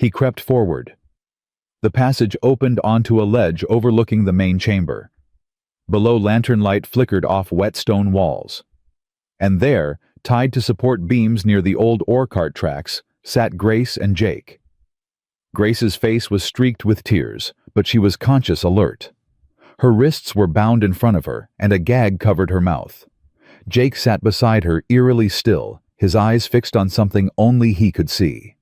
He crept forward. The passage opened onto a ledge overlooking the main chamber. Below, lantern light flickered off wet stone walls. And there, tied to support beams near the old ore cart tracks, sat Grace and Jake. Grace's face was streaked with tears, but she was conscious, alert. Her wrists were bound in front of her, and a gag covered her mouth. Jake sat beside her, eerily still, his eyes fixed on something only he could see.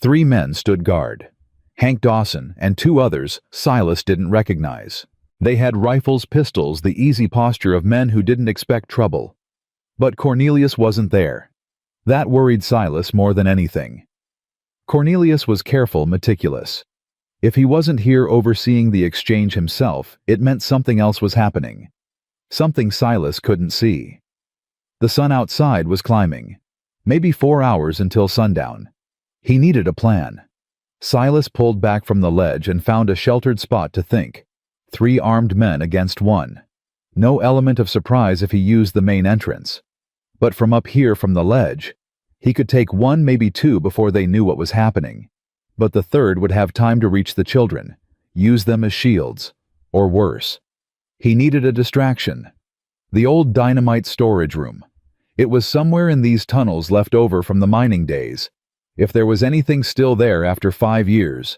3 men stood guard. Hank Dawson and 2 others Silas didn't recognize. They had rifles, pistols, the easy posture of men who didn't expect trouble. But Cornelius wasn't there. That worried Silas more than anything. Cornelius was careful, meticulous. If he wasn't here overseeing the exchange himself, it meant something else was happening. Something Silas couldn't see. The sun outside was climbing. Maybe 4 hours until sundown. He needed a plan. Silas pulled back from the ledge and found a sheltered spot to think. 3 armed men against 1. No element of surprise if he used the main entrance. But from up here from the ledge, he could take 1, maybe 2 before they knew what was happening. But the 3rd would have time to reach the children, use them as shields, or worse. He needed a distraction. The old dynamite storage room. It was somewhere in these tunnels left over from the mining days, if there was anything still there after 5 years.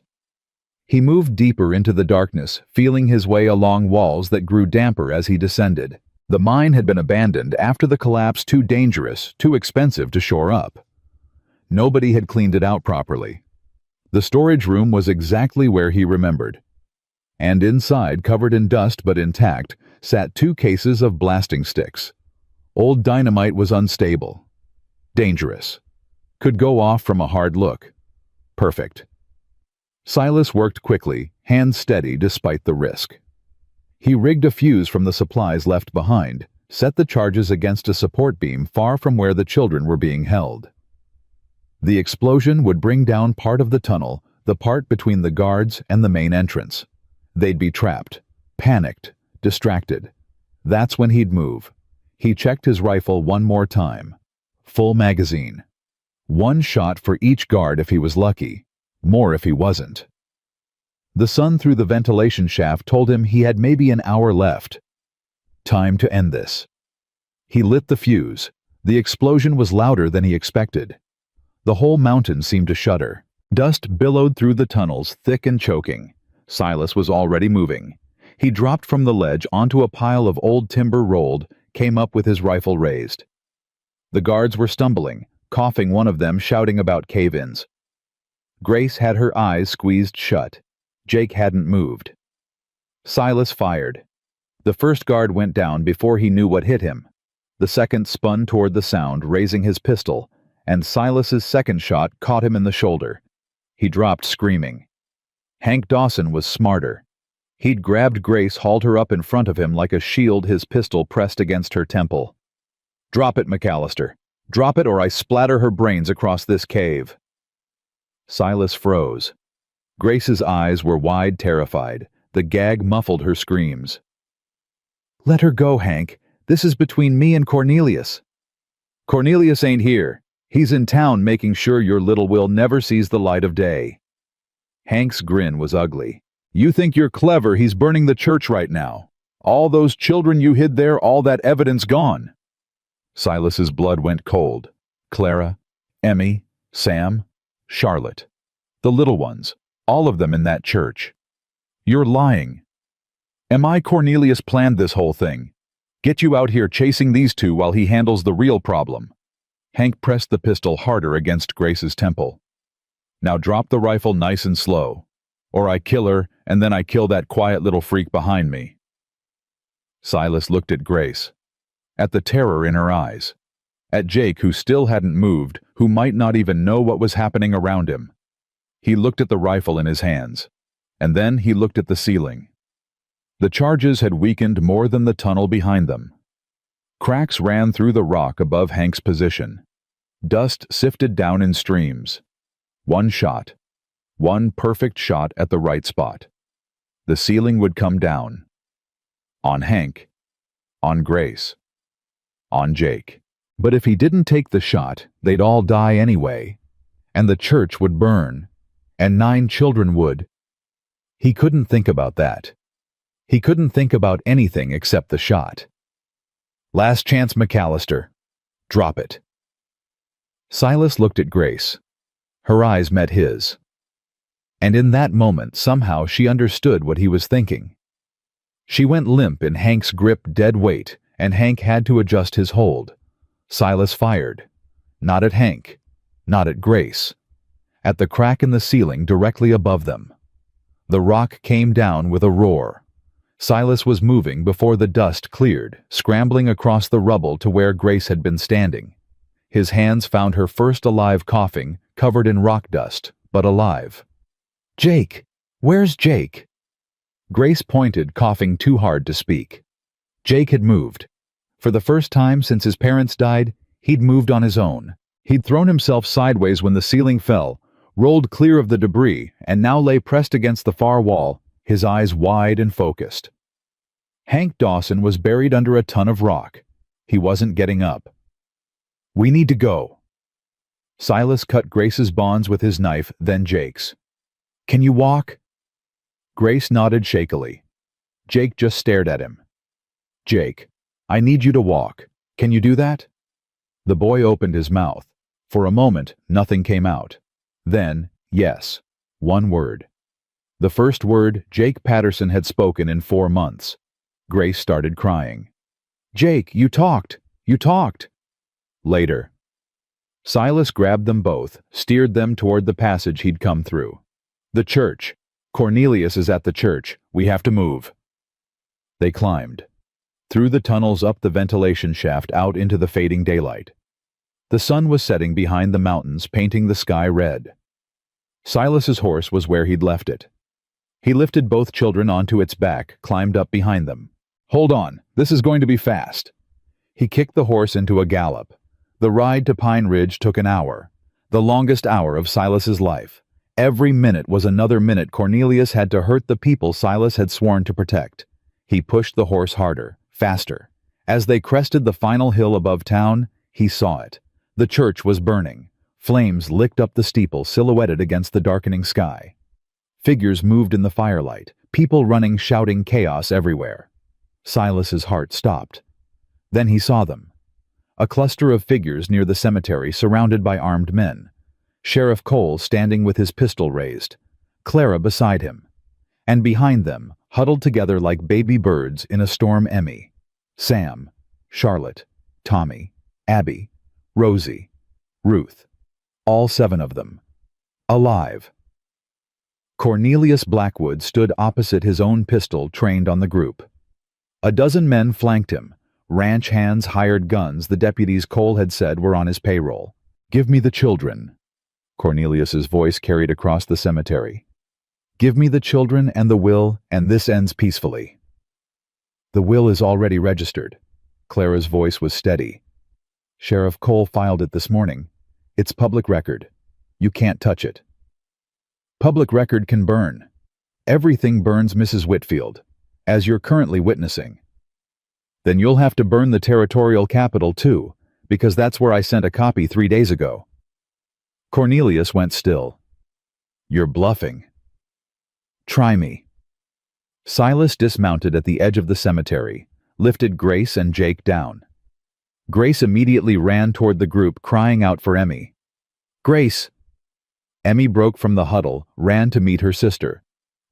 He moved deeper into the darkness, feeling his way along walls that grew damper as he descended. The mine had been abandoned after the collapse, too dangerous, too expensive to shore up. Nobody had cleaned it out properly. The storage room was exactly where he remembered. And inside, covered in dust but intact, sat 2 cases of blasting sticks. Old dynamite was unstable. Dangerous. Could go off from a hard look. Perfect. Silas worked quickly, hands steady despite the risk. He rigged a fuse from the supplies left behind, set the charges against a support beam far from where the children were being held. The explosion would bring down part of the tunnel, the part between the guards and the main entrance. They'd be trapped, panicked, distracted. That's when he'd move. He checked his rifle 1 more time. Full magazine. 1 shot for each guard if he was lucky, more if he wasn't. The sun through the ventilation shaft told him he had maybe an hour left. Time to end this. He lit the fuse. The explosion was louder than he expected. The whole mountain seemed to shudder. Dust billowed through the tunnels, thick and choking. Silas was already moving. He dropped from the ledge onto a pile of old timber rolled, came up with his rifle raised. The guards were stumbling, coughing, one of them shouting about cave-ins. Grace had her eyes squeezed shut. Jake hadn't moved. Silas fired. The first guard went down before he knew what hit him. The second spun toward the sound, raising his pistol, and Silas's second shot caught him in the shoulder. He dropped screaming. Hank Dawson was smarter. He'd grabbed Grace, hauled her up in front of him like a shield, his pistol pressed against her temple. "Drop it, McAllister. Drop it or I splatter her brains across this cave." Silas froze. Grace's eyes were wide, terrified. The gag muffled her screams. "Let her go, Hank. This is between me and Cornelius." "Cornelius ain't here. He's in town making sure your little Will never sees the light of day." Hank's grin was ugly. "You think you're clever? He's burning the church right now. All those children you hid there, all that evidence gone." Silas's blood went cold. Clara, Emmy, Sam, Charlotte. The little ones. All of them in that church. "You're lying." "Am I Cornelius planned this whole thing? Get you out here chasing these 2 while he handles the real problem." Hank pressed the pistol harder against Grace's temple. "Now drop the rifle nice and slow. Or I kill her, and then I kill that quiet little freak behind me." Silas looked at Grace. At the terror in her eyes. At Jake, who still hadn't moved, who might not even know what was happening around him. He looked at the rifle in his hands. And then he looked at the ceiling. The charges had weakened more than the tunnel behind them. Cracks ran through the rock above Hank's position. Dust sifted down in streams. 1 shot. 1 perfect shot at the right spot. The ceiling would come down. On Hank. On Grace. On Jake. But if he didn't take the shot, they'd all die anyway. And the church would burn. And 9 children would. He couldn't think about that. He couldn't think about anything except the shot. Last chance, McAllister. Drop it. Silas looked at Grace. Her eyes met his. And in that moment, somehow she understood what he was thinking. She went limp in Hank's grip, dead weight, and Hank had to adjust his hold. Silas fired. Not at Hank. Not at Grace. At the crack in the ceiling directly above them. The rock came down with a roar. Silas was moving before the dust cleared, scrambling across the rubble to where Grace had been standing. His hands found her first alive, coughing, covered in rock dust, but alive. "Jake! Where's Jake?" Grace pointed, coughing too hard to speak. Jake had moved. For the first time since his parents died, he'd moved on his own. He'd thrown himself sideways when the ceiling fell, rolled clear of the debris, and now lay pressed against the far wall, his eyes wide and focused. Hank Dawson was buried under a ton of rock. He wasn't getting up. "We need to go." Silas cut Grace's bonds with his knife, then Jake's. "Can you walk?" Grace nodded shakily. Jake just stared at him. "Jake, I need you to walk. Can you do that?" The boy opened his mouth. For a moment, nothing came out. Then, yes. One word. The first word Jake Patterson had spoken in 4 months. Grace started crying. "Jake, you talked! You talked!" Later. Silas grabbed them both, steered them toward the passage he'd come through. "The church. Cornelius is at the church. We have to move." They climbed. Through the tunnels, up the ventilation shaft, out into the fading daylight. The sun was setting behind the mountains, painting the sky red. Silas's horse was where he'd left it. He lifted both children onto its back, climbed up behind them. "Hold on, this is going to be fast." He kicked the horse into a gallop. The ride to Pine Ridge took an hour, the longest hour of Silas's life. Every minute was another minute Cornelius had to hurt the people Silas had sworn to protect. He pushed the horse harder, faster. As they crested the final hill above town, he saw it. The church was burning. Flames licked up the steeple, silhouetted against the darkening sky. Figures moved in the firelight, people running, shouting, chaos everywhere. Silas's heart stopped. Then he saw them. A cluster of figures near the cemetery, surrounded by armed men. Sheriff Cole standing with his pistol raised. Clara beside him. And behind them, huddled together like baby birds in a storm, Emmy, Sam, Charlotte, Tommy, Abby, Rosie, Ruth. All 7 of them. Alive. Cornelius Blackwood stood opposite his own pistol, trained on the group. A dozen men flanked him. Ranch hands, hired guns, the deputies Cole had said were on his payroll. "Give me the children." Cornelius's voice carried across the cemetery. "Give me the children and the will, and this ends peacefully." "The will is already registered." Clara's voice was steady. "Sheriff Cole filed it this morning. It's public record. You can't touch it." "Public record can burn. Everything burns, Mrs. Whitfield, as you're currently witnessing." "Then you'll have to burn the territorial capital too, because that's where I sent a copy 3 days ago." Cornelius went still. "You're bluffing." "Try me." Silas dismounted at the edge of the cemetery, lifted Grace and Jake down. Grace immediately ran toward the group, crying out for Emmy. "Grace!" Emmy broke from the huddle, ran to meet her sister.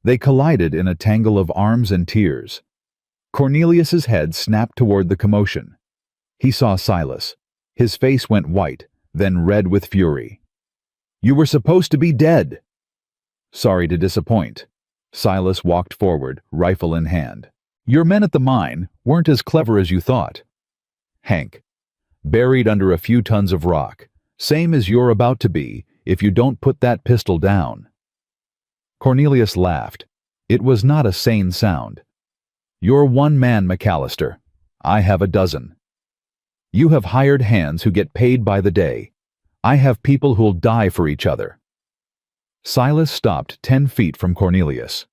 They collided in a tangle of arms and tears. Cornelius's head snapped toward the commotion. He saw Silas. His face went white, then red with fury. "You were supposed to be dead." "Sorry to disappoint." Silas walked forward, rifle in hand. "Your men at the mine weren't as clever as you thought." Hank. "Buried under a few tons of rock. Same as you're about to be if you don't put that pistol down." Cornelius laughed. It was not a sane sound. "You're one man, McAllister. I have a dozen. You have hired hands who get paid by the day. I have people who'll die for each other." Silas stopped 10 feet from Cornelius.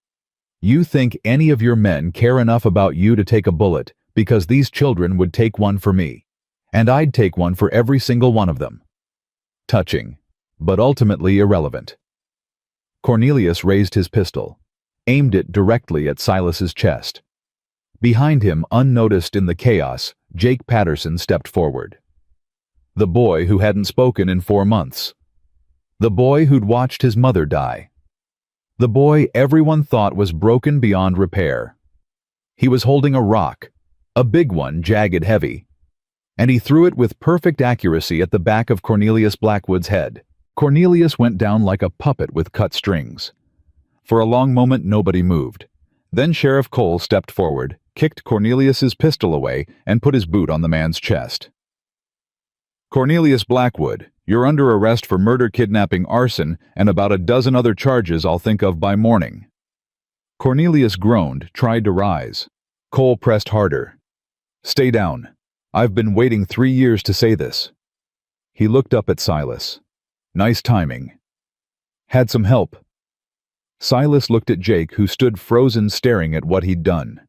"You think any of your men care enough about you to take a bullet because these children would take one for me, and I'd take one for every single one of them." Touching, but ultimately irrelevant. Cornelius raised his pistol, aimed it directly at Silas's chest. Behind him, unnoticed in the chaos, Jake Patterson stepped forward. The boy who hadn't spoken in 4 months. The boy who'd watched his mother die. The boy everyone thought was broken beyond repair. He was holding a rock, a big one, jagged heavy, and he threw it with perfect accuracy at the back of Cornelius Blackwood's head. Cornelius went down like a puppet with cut strings. For a long moment nobody moved. Then Sheriff Cole stepped forward, kicked Cornelius's pistol away, and put his boot on the man's chest. "Cornelius Blackwood, you're under arrest for murder, kidnapping, arson, and about a dozen other charges I'll think of by morning." Cornelius groaned, tried to rise. Cole pressed harder. "Stay down. I've been waiting 3 years to say this." He looked up at Silas. "Nice timing. Had some help." Silas looked at Jake, who stood frozen, staring at what he'd done.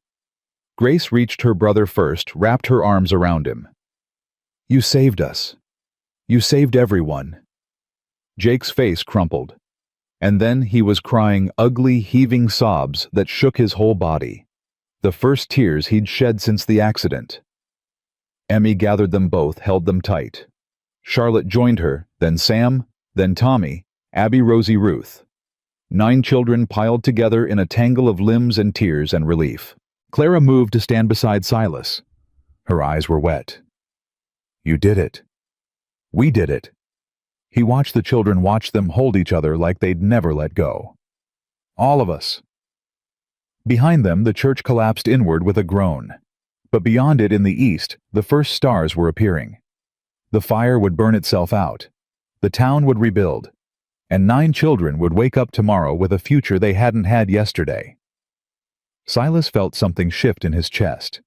Grace reached her brother first, wrapped her arms around him. "You saved us. You saved everyone." Jake's face crumpled, and then he was crying ugly, heaving sobs that shook his whole body. The first tears he'd shed since the accident. Emmy gathered them both, held them tight. Charlotte joined her, then Sam, then Tommy, Abby, Rosie, Ruth. 9 children piled together in a tangle of limbs and tears and relief. Clara moved to stand beside Silas. Her eyes were wet. "You did it. We did it." He watched the children watch them hold each other like they'd never let go. "All of us." Behind them, the church collapsed inward with a groan. But beyond it in the east, the first stars were appearing. The fire would burn itself out. The town would rebuild. And 9 children would wake up tomorrow with a future they hadn't had yesterday. Silas felt something shift in his chest.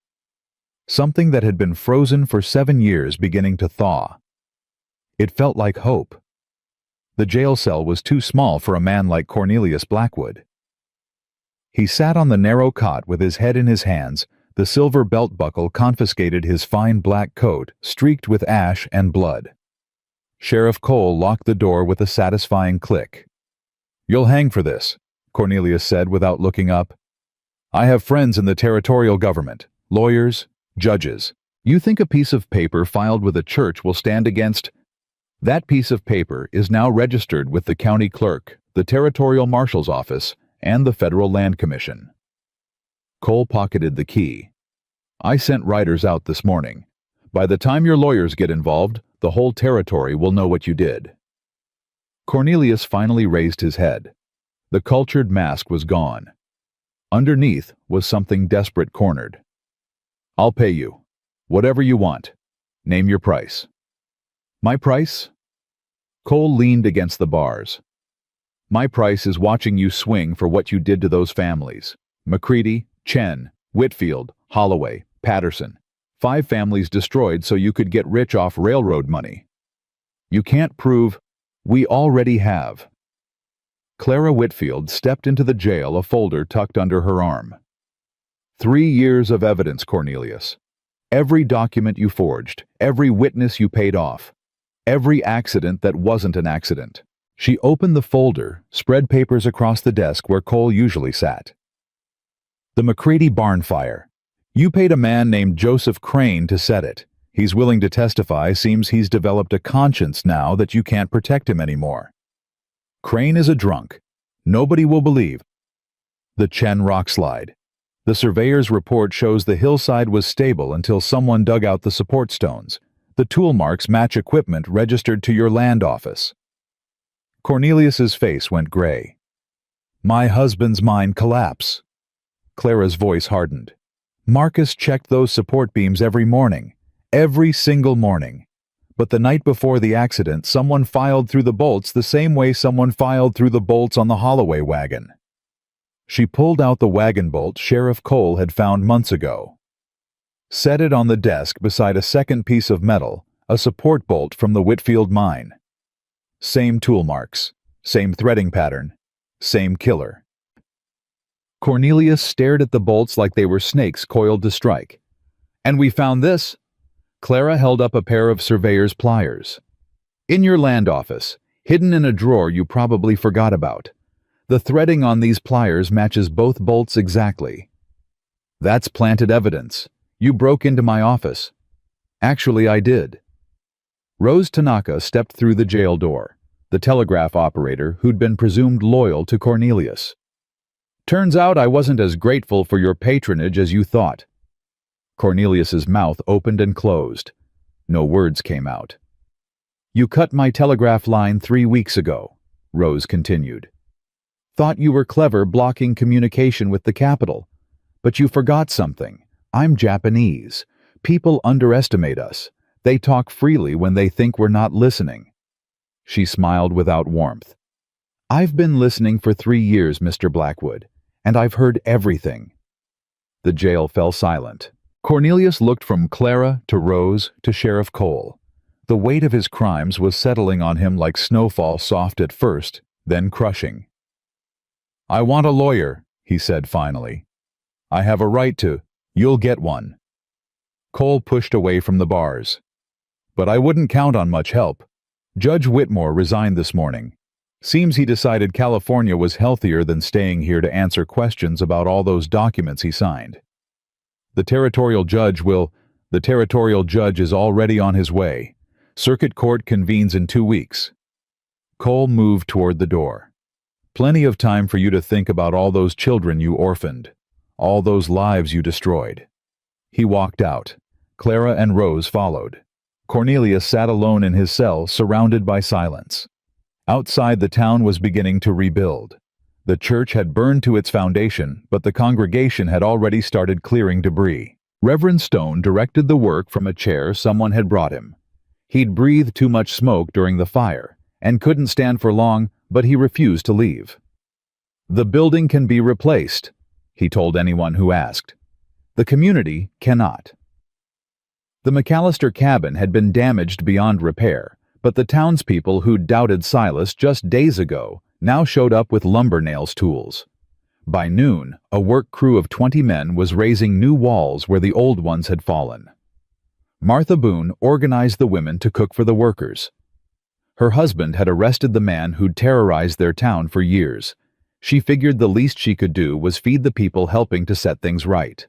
Something that had been frozen for 7 years beginning to thaw. It felt like hope. The jail cell was too small for a man like Cornelius Blackwood. He sat on the narrow cot with his head in his hands. The silver belt buckle confiscated his fine black coat, streaked with ash and blood. Sheriff Cole locked the door with a satisfying click. "You'll hang for this," Cornelius said without looking up. "I have friends in the territorial government, lawyers, judges. You think a piece of paper filed with a church will stand against? That piece of paper is now registered with the county clerk, the territorial marshal's office, and the Federal Land Commission." Cole pocketed the key. "I sent writers out this morning. By the time your lawyers get involved, the whole territory will know what you did." Cornelius finally raised his head. The cultured mask was gone. Underneath was something desperate cornered. "I'll pay you. Whatever you want. Name your price." "My price?" Cole leaned against the bars. "My price is watching you swing for what you did to those families. McCready, Chen, Whitfield, Holloway, Patterson. 5 families destroyed so you could get rich off railroad money. You can't prove. We already have." Clara Whitfield stepped into the jail, a folder tucked under her arm. 3 years of evidence, Cornelius. Every document you forged, every witness you paid off, every accident that wasn't an accident. She opened the folder, spread papers across the desk where Cole usually sat. "The McCready barn fire. You paid a man named Joseph Crane to set it. He's willing to testify. Seems he's developed a conscience now that you can't protect him anymore. Crane is a drunk. Nobody will believe." "The Chen rock slide. The surveyor's report shows the hillside was stable until someone dug out the support stones. The tool marks match equipment registered to your land office." Cornelius's face went gray. "My husband's mind collapse." Clara's voice hardened. "Marcus checked those support beams every morning. Every single morning. But the night before the accident, someone filed through the bolts the same way someone filed through the bolts on the Holloway wagon." She pulled out the wagon bolt Sheriff Cole had found months ago. Set it on the desk beside a second piece of metal, a support bolt from the Whitfield mine. Same tool marks, same threading pattern, same killer. Cornelius stared at the bolts like they were snakes coiled to strike. "And we found this." Clara held up a pair of surveyor's pliers. "In your land office, hidden in a drawer you probably forgot about. The threading on these pliers matches both bolts exactly. That's planted evidence. You broke into my office. Actually, I did. Rose Tanaka stepped through the jail door, the telegraph operator who'd been presumed loyal to Cornelius. Turns out I wasn't as grateful for your patronage as you thought. Cornelius's mouth opened and closed. No words came out. You cut my telegraph line 3 weeks ago, Rose continued. Thought you were clever blocking communication with the capital. But you forgot something. I'm Japanese. People underestimate us. They talk freely when they think we're not listening. She smiled without warmth. I've been listening for 3 years, Mr. Blackwood, and I've heard everything. The jail fell silent. Cornelius looked from Clara to Rose to Sheriff Cole. The weight of his crimes was settling on him like snowfall, soft at first, then crushing. I want a lawyer, he said finally. I have a right to. You'll get one. Cole pushed away from the bars. But I wouldn't count on much help. Judge Whitmore resigned this morning. Seems he decided California was healthier than staying here to answer questions about all those documents he signed. The territorial judge is already on his way. Circuit Court convenes in 2 weeks. Cole moved toward the door. Plenty of time for you to think about all those children you orphaned, all those lives you destroyed. He walked out. Clara and Rose followed. Cornelius sat alone in his cell, surrounded by silence. Outside, the town was beginning to rebuild. The church had burned to its foundation, but the congregation had already started clearing debris. Reverend Stone directed the work from a chair someone had brought him. He'd breathed too much smoke during the fire, and couldn't stand for long, but he refused to leave. The building can be replaced, he told anyone who asked. The community cannot. The McAllister cabin had been damaged beyond repair, but the townspeople who doubted Silas just days ago now showed up with lumber nails tools. By noon, a work crew of 20 men was raising new walls where the old ones had fallen. Martha Boone organized the women to cook for the workers. Her husband had arrested the man who'd terrorized their town for years. She figured the least she could do was feed the people helping to set things right.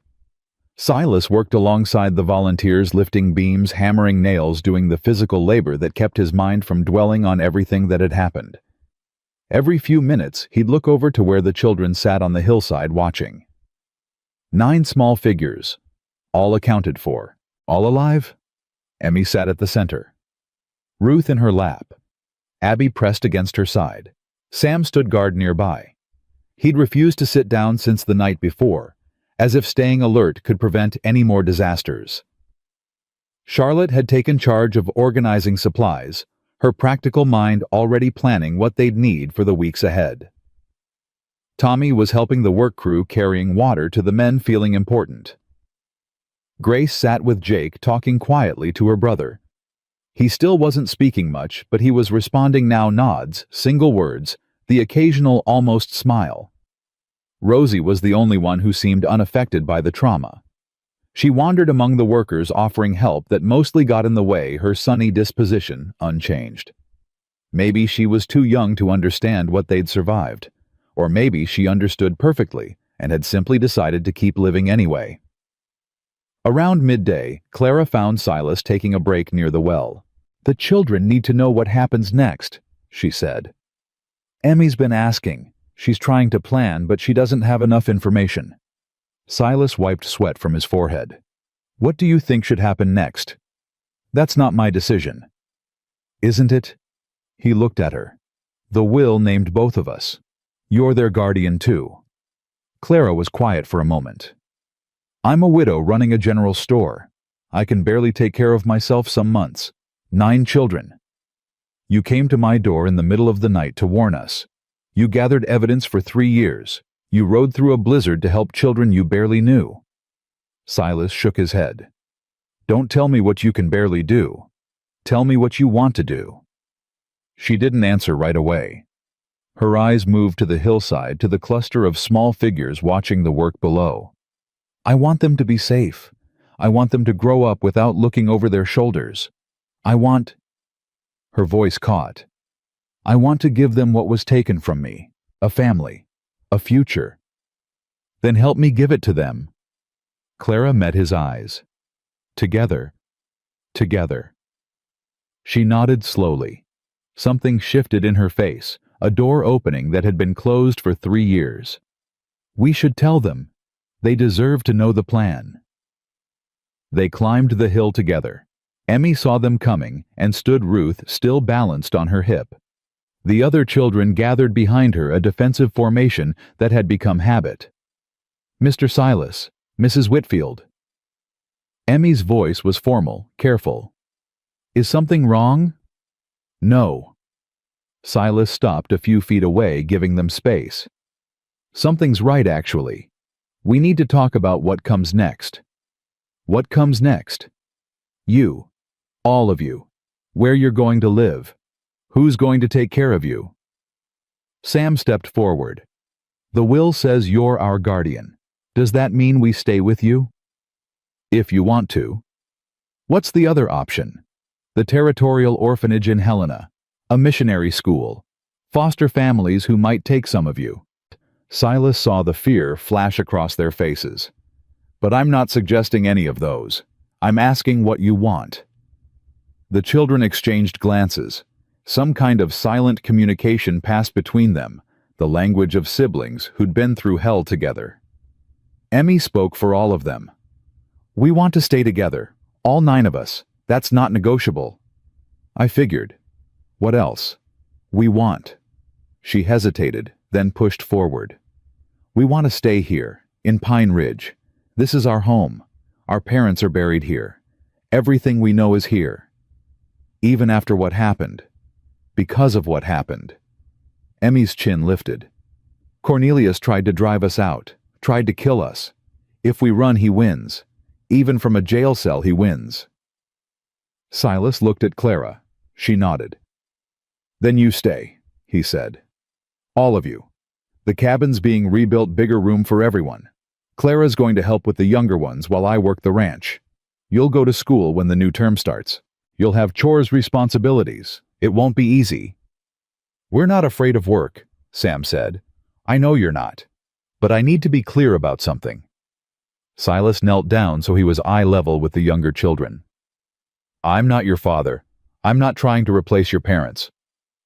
Silas worked alongside the volunteers, lifting beams, hammering nails, doing the physical labor that kept his mind from dwelling on everything that had happened. Every few minutes, he'd look over to where the children sat on the hillside watching. 9 small figures, all accounted for. All alive? Emmy sat at the center. Ruth in her lap. Abby pressed against her side. Sam stood guard nearby. He'd refused to sit down since the night before, as if staying alert could prevent any more disasters. Charlotte had taken charge of organizing supplies, her practical mind already planning what they'd need for the weeks ahead. Tommy was helping the work crew carrying water to the men feeling important. Grace sat with Jake talking quietly to her brother. He still wasn't speaking much, but he was responding now: nods, single words, the occasional almost smile. Rosie was the only one who seemed unaffected by the trauma. She wandered among the workers offering help that mostly got in the way, her sunny disposition unchanged. Maybe she was too young to understand what they'd survived, or maybe she understood perfectly and had simply decided to keep living anyway. Around midday, Clara found Silas taking a break near the well. The children need to know what happens next, she said. Emmy's been asking. She's trying to plan, but she doesn't have enough information. Silas wiped sweat from his forehead. What do you think should happen next? That's not my decision. Isn't it? He looked at her. The will named both of us. You're their guardian too. Clara was quiet for a moment. I'm a widow running a general store. I can barely take care of myself some months. 9 children. You came to my door in the middle of the night to warn us. You gathered evidence for 3 years. You rode through a blizzard to help children you barely knew. Silas shook his head. Don't tell me what you can barely do. Tell me what you want to do. She didn't answer right away. Her eyes moved to the hillside, to the cluster of small figures watching the work below. I want them to be safe. I want them to grow up without looking over their shoulders. I want... Her voice caught. I want to give them what was taken from me, a family, a future. Then help me give it to them. Clara met his eyes. Together. Together. She nodded slowly. Something shifted in her face, a door opening that had been closed for 3 years. We should tell them. They deserve to know the plan. They climbed the hill together. Emmy saw them coming and stood Ruth still balanced on her hip. The other children gathered behind her, a defensive formation that had become habit. Mr. Silas, Mrs. Whitfield. Emmy's voice was formal, careful. Is something wrong? No. Silas stopped a few feet away, giving them space. Something's right, actually. We need to talk about what comes next. What comes next? You. All of you. Where you're going to live. Who's going to take care of you? Sam stepped forward. The will says you're our guardian. Does that mean we stay with you? If you want to. What's the other option? The territorial orphanage in Helena. A missionary school. Foster families who might take some of you. Silas saw the fear flash across their faces. But I'm not suggesting any of those. I'm asking what you want. The children exchanged glances. Some kind of silent communication passed between them, the language of siblings who'd been through hell together. Emmy spoke for all of them. We want to stay together, all 9 of us. That's not negotiable. I figured. What else? We want. She hesitated, then pushed forward. We want to stay here, in Pine Ridge. This is our home. Our parents are buried here. Everything we know is here. Even after what happened. Because of what happened. Emmy's chin lifted. Cornelius tried to drive us out, tried to kill us. If we run, he wins. Even from a jail cell, he wins. Silas looked at Clara. She nodded. Then you stay, he said. All of you. The cabin's being rebuilt, bigger room for everyone. Clara's going to help with the younger ones while I work the ranch. You'll go to school when the new term starts. You'll have chores, responsibilities. It won't be easy. We're not afraid of work, Sam said. I know you're not. But I need to be clear about something. Silas knelt down so he was eye level with the younger children. I'm not your father. I'm not trying to replace your parents.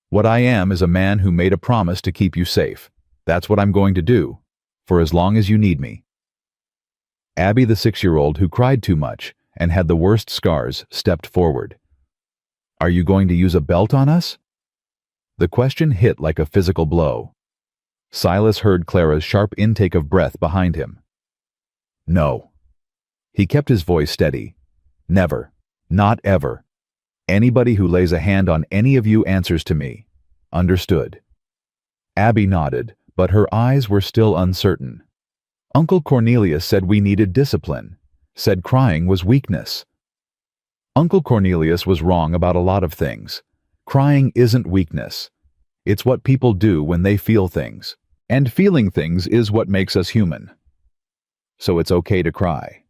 What I am is a man who made a promise to keep you safe. That's what I'm going to do, for as long as you need me. Abby, the 6-year-old who cried too much and had the worst scars, stepped forward. Are you going to use a belt on us? The question hit like a physical blow. Silas heard Clara's sharp intake of breath behind him. No. He kept his voice steady. Never. Not ever. Anybody who lays a hand on any of you answers to me. Understood. Abby nodded, but her eyes were still uncertain. Uncle Cornelius said we needed discipline, said crying was weakness. Uncle Cornelius was wrong about a lot of things. Crying isn't weakness. It's what people do when they feel things. And feeling things is what makes us human. So it's okay to cry.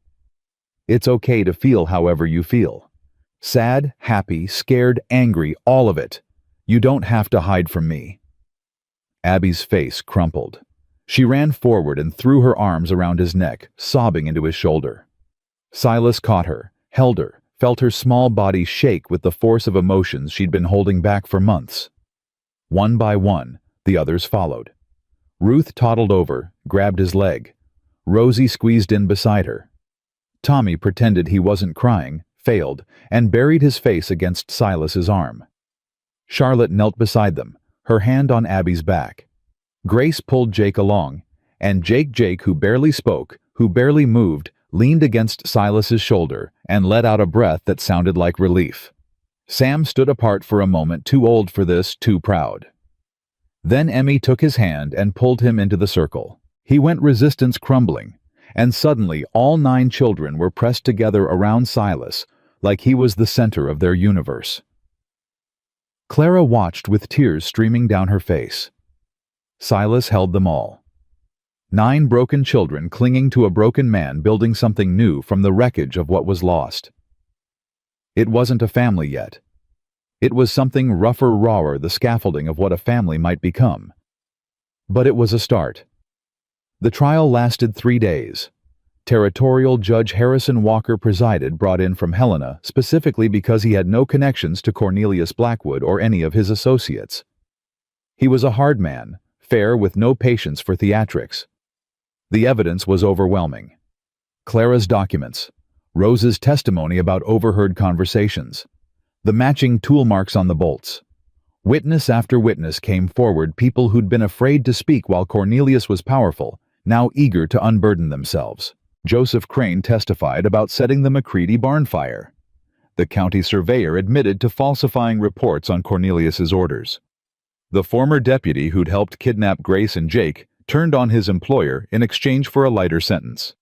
It's okay to feel however you feel. Sad, happy, scared, angry, all of it. You don't have to hide from me. Abby's face crumpled. She ran forward and threw her arms around his neck, sobbing into his shoulder. Silas caught her, held her, felt her small body shake with the force of emotions she'd been holding back for months. One by one, the others followed. Ruth toddled over, grabbed his leg. Rosie squeezed in beside her. Tommy pretended he wasn't crying, failed, and buried his face against Silas's arm. Charlotte knelt beside them, her hand on Abby's back. Grace pulled Jake along, and Jake, who barely spoke, who barely moved, leaned against Silas's shoulder and let out a breath that sounded like relief. Sam stood apart for a moment, too old for this, too proud. Then Emmy took his hand and pulled him into the circle. He went resistance crumbling, and suddenly all 9 children were pressed together around Silas like he was the center of their universe. Clara watched with tears streaming down her face. Silas held them all. 9 broken children clinging to a broken man building something new from the wreckage of what was lost. It wasn't a family yet. It was something rougher, rawer, the scaffolding of what a family might become. But it was a start. The trial lasted 3 days. Territorial Judge Harrison Walker presided, brought in from Helena specifically because he had no connections to Cornelius Blackwood or any of his associates. He was a hard man, fair with no patience for theatrics. The evidence was overwhelming. Clara's documents, Rose's testimony about overheard conversations, the matching tool marks on the bolts. Witness after witness came forward, people who'd been afraid to speak while Cornelius was powerful, now eager to unburden themselves. Joseph Crane testified about setting the McCready barn fire. The county surveyor admitted to falsifying reports on Cornelius's orders. The former deputy who'd helped kidnap Grace and Jake turned on his employer in exchange for a lighter sentence.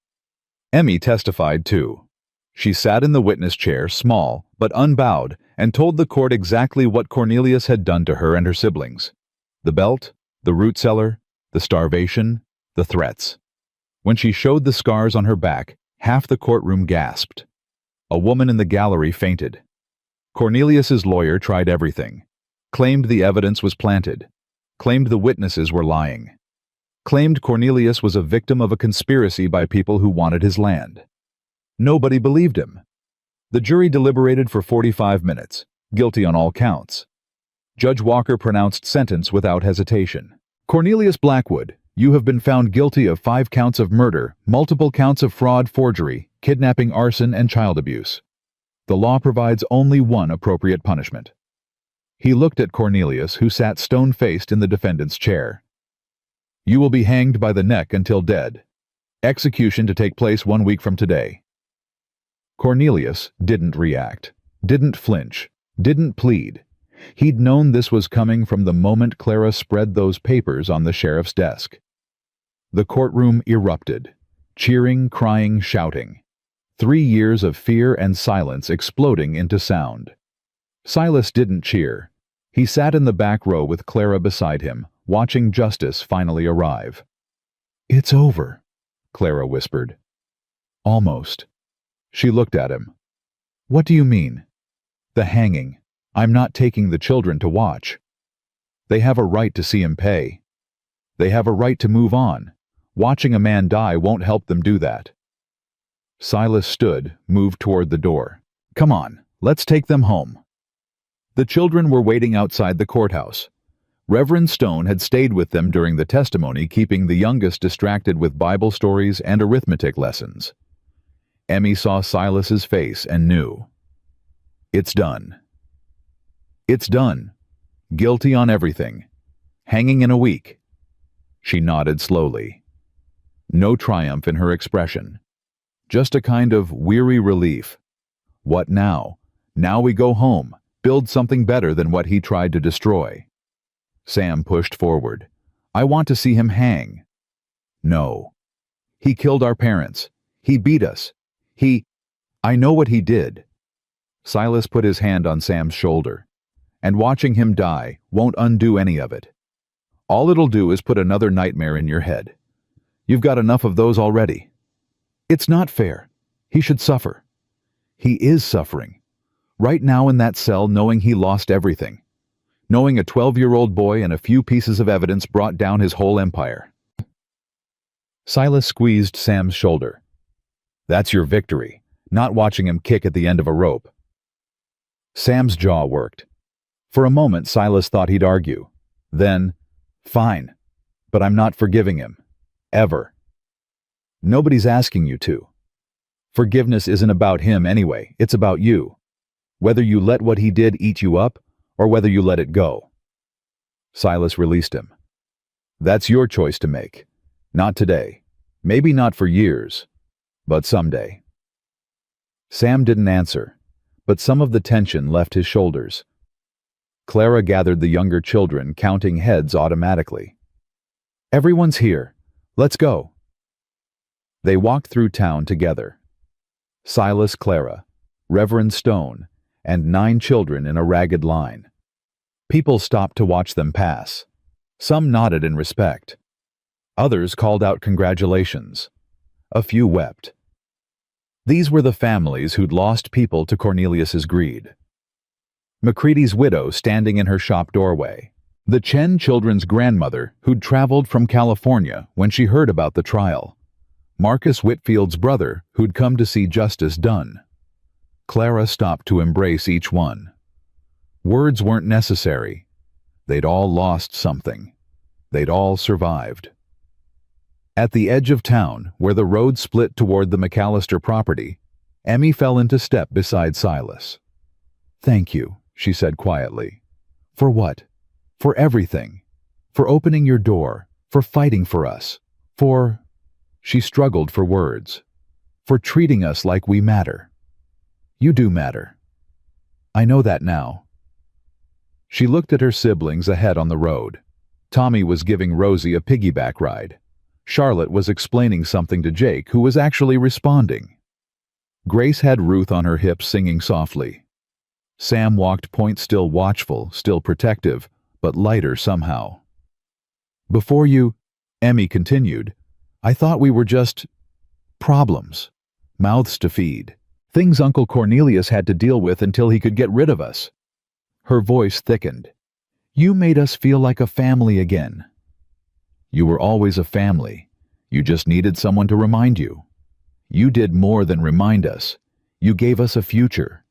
Emmy testified too. She sat in the witness chair, small but unbowed, and told the court exactly what Cornelius had done to her and her siblings. The belt, the root cellar, the starvation, the threats. When she showed the scars on her back, half the courtroom gasped. A woman in the gallery fainted. Cornelius's lawyer tried everything. Claimed the evidence was planted. Claimed the witnesses were lying. Claimed Cornelius was a victim of a conspiracy by people who wanted his land. Nobody believed him. The jury deliberated for 45 minutes, guilty on all counts. Judge Walker pronounced sentence without hesitation. Cornelius Blackwood, you have been found guilty of 5 counts of murder, multiple counts of fraud, forgery, kidnapping, arson, and child abuse. The law provides only one appropriate punishment. He looked at Cornelius, who sat stone-faced in the defendant's chair. You will be hanged by the neck until dead. Execution to take place 1 week from today. Cornelius didn't react, didn't flinch, didn't plead. He'd known this was coming from the moment Clara spread those papers on the sheriff's desk. The courtroom erupted, cheering, crying, shouting. 3 years of fear and silence exploding into sound. Silas didn't cheer. He sat in the back row with Clara beside him, watching justice finally arrive. It's over, Clara whispered. Almost. She looked at him. What do you mean? The hanging. I'm not taking the children to watch. They have a right to see him pay. They have a right to move on. Watching a man die won't help them do that. Silas stood, moved toward the door. Come on, let's take them home. The children were waiting outside the courthouse. Reverend Stone had stayed with them during the testimony, keeping the youngest distracted with Bible stories and arithmetic lessons. Emmy saw Silas's face and knew. It's done. It's done. Guilty on everything. Hanging in a week. She nodded slowly. No triumph in her expression. Just a kind of weary relief. What now? Now we go home, build something better than what he tried to destroy. Sam pushed forward. I want to see him hang. No. He killed our parents. He beat us. I know what he did. Silas put his hand on Sam's shoulder. And watching him die won't undo any of it. All it'll do is put another nightmare in your head. You've got enough of those already. It's not fair. He should suffer. He is suffering. Right now in that cell, knowing he lost everything. Knowing a 12-year-old boy and a few pieces of evidence brought down his whole empire. Silas squeezed Sam's shoulder. That's your victory, not watching him kick at the end of a rope. Sam's jaw worked. For a moment, Silas thought he'd argue. Then, fine, but I'm not forgiving him. Ever. Nobody's asking you to. Forgiveness isn't about him anyway, it's about you. Whether you let what he did eat you up, or whether you let it go. Silas released him. That's your choice to make. Not today. Maybe not for years. But someday. Sam didn't answer, but some of the tension left his shoulders. Clara gathered the younger children, counting heads automatically. Everyone's here. Let's go. They walked through town together. Silas, Clara, Reverend Stone, and 9 children in a ragged line. People stopped to watch them pass. Some nodded in respect. Others called out congratulations. A few wept. These were the families who'd lost people to Cornelius's greed. McCready's widow standing in her shop doorway. The Chen children's grandmother, who'd traveled from California when she heard about the trial. Marcus Whitfield's brother, who'd come to see justice done. Clara stopped to embrace each one. Words weren't necessary. They'd all lost something. They'd all survived. At the edge of town, where the road split toward the McAllister property, Emmy fell into step beside Silas. "Thank you," she said quietly. "For what? For everything. For opening your door. For fighting for us. For—" She struggled for words. "For treating us like we matter. You do matter. I know that now." She looked at her siblings ahead on the road. Tommy was giving Rosie a piggyback ride. Charlotte was explaining something to Jake, who was actually responding. Grace had Ruth on her hips singing softly. Sam walked point still watchful, still protective, but lighter somehow. "Before you," Emmy continued, "I thought we were just problems, mouths to feed, things Uncle Cornelius had to deal with until he could get rid of us." Her voice thickened. "You made us feel like a family again." "You were always a family. You just needed someone to remind you. You did more than remind us. You gave us a future."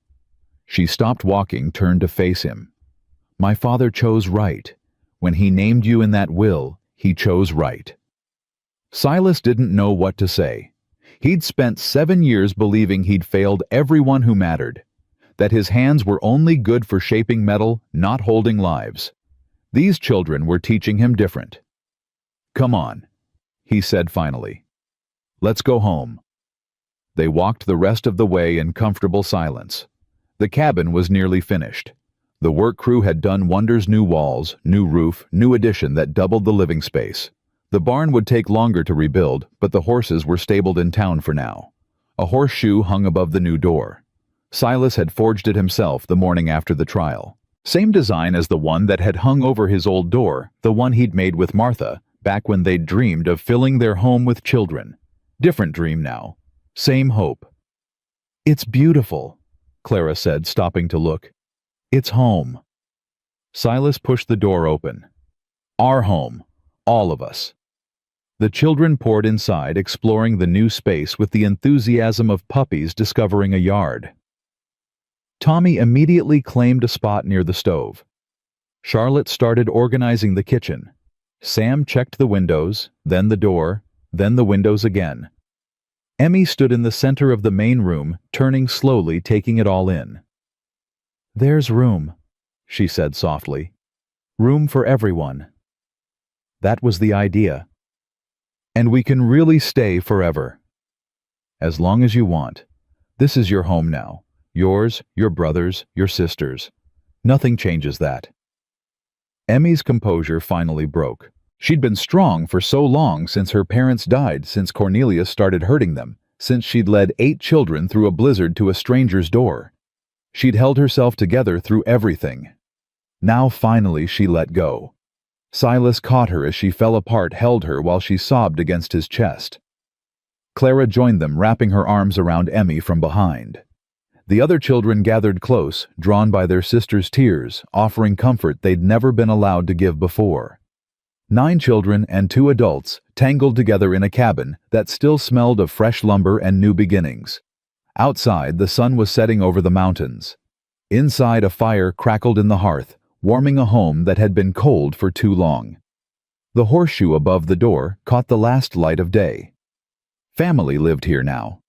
She stopped walking, turned to face him. "My father chose right. When he named you in that will, he chose right." Silas didn't know what to say. He'd spent 7 years believing he'd failed everyone who mattered, that his hands were only good for shaping metal, not holding lives. These children were teaching him different. "Come on," he said finally. "Let's go home." They walked the rest of the way in comfortable silence. The cabin was nearly finished. The work crew had done wonders: new walls, new roof, new addition that doubled the living space. The barn would take longer to rebuild, but the horses were stabled in town for now. A horseshoe hung above the new door. Silas had forged it himself the morning after the trial. Same design as the one that had hung over his old door, the one he'd made with Martha, back when they'd dreamed of filling their home with children. Different dream now. Same hope. "It's beautiful," Clara said, stopping to look. "It's home." Silas pushed the door open. "Our home. All of us." The children poured inside, exploring the new space with the enthusiasm of puppies discovering a yard. Tommy immediately claimed a spot near the stove. Charlotte started organizing the kitchen. Sam checked the windows, then the door, then the windows again. Emmy stood in the center of the main room, turning slowly, taking it all in. "There's room," she said softly. "Room for everyone." That was the idea. "And we can really stay forever. As long as you want. This is your home now. Yours, your brothers, your sisters. Nothing changes that." Emmy's composure finally broke. She'd been strong for so long, since her parents died, since Cornelius started hurting them, since she'd led 8 children through a blizzard to a stranger's door. She'd held herself together through everything. Now finally she let go. Silas caught her as she fell apart, held her while she sobbed against his chest. Clara joined them, wrapping her arms around Emmy from behind. The other children gathered close, drawn by their sister's tears, offering comfort they'd never been allowed to give before. 9 children and 2 adults tangled together in a cabin that still smelled of fresh lumber and new beginnings. Outside, the sun was setting over the mountains. Inside, a fire crackled in the hearth, warming a home that had been cold for too long. The horseshoe above the door caught the last light of day. Family lived here now.